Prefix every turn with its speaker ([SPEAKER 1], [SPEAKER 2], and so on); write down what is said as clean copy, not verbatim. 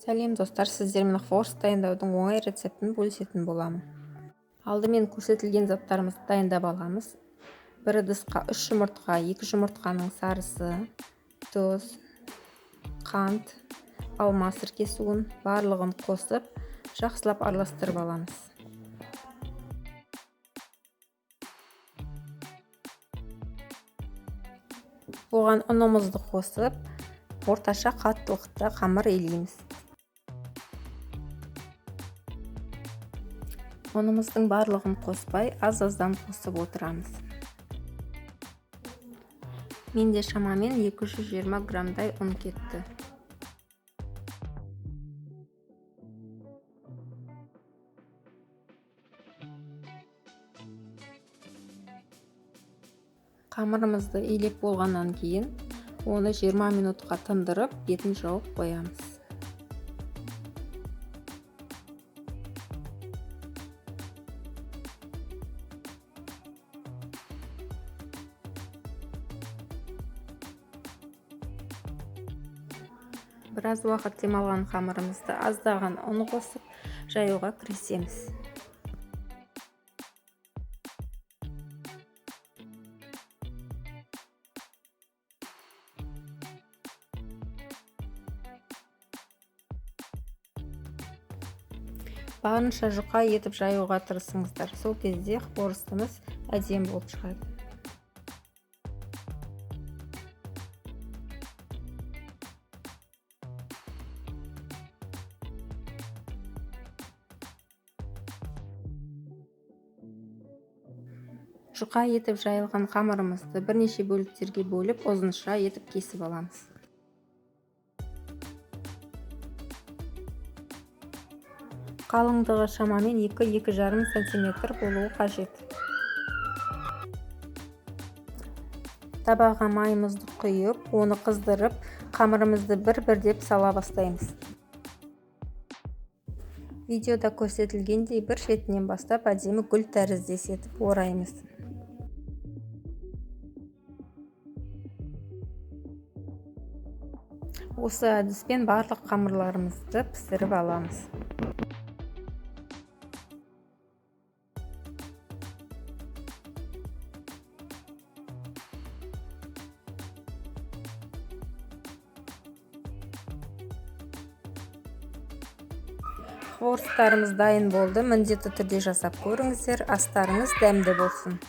[SPEAKER 1] Сәлем достар, сіздермен хвост дайындаудың оңай рецептін бөлісетін боламын. Алдымен көрсетілген заттарымызды дайындап аламыз. Бір ыдысқа 3 жұмыртқа, 2 жұмыртқаның сарысы, тұз, қант, алма сірке суын барлығын қосып, жақсылап араластырып аламыз. Оған ұнымызды қосып, орташа қаттылықта қамыр илейміз. Ұнымыздың барлығын қоспай, аз-аздан қосып отырамыз. Менде шамамен 220 грамдай ұн кетті. Қамырымызды илеп болғаннан кейін, оны 20 минутқа тындырып, бетін жауып қоямыз. Біраз уақыт демалған қамырымызды аздаған ұн қосып, жаюға кірісеміз. Барынша жұқа етіп жаюға тырысыңыздар. Сол кезде қорыстымыз әдемі болып шығады. Жұқа етіп жайылған қамырымызды бірнеше бөліктерге бөліп, ұзынша етіп кесіп аламыз. Қалыңдығы шамамен 2-2,5 см болуы қажет. Табаға майымызды құйып, оны қыздырып, қамырымызды бір-бірдеп сала бастаймыз. Видеода көрсетілгендей бір шетінен бастап әдемі гүл тәріздес етіп ораймыз. Осы әдіспен барлық қамырларымызды пісіріп аламыз. Хворстарымыз дайын болды. Міндетті түрде жасап көріңіздер. Астарыңыз дәмді болсын.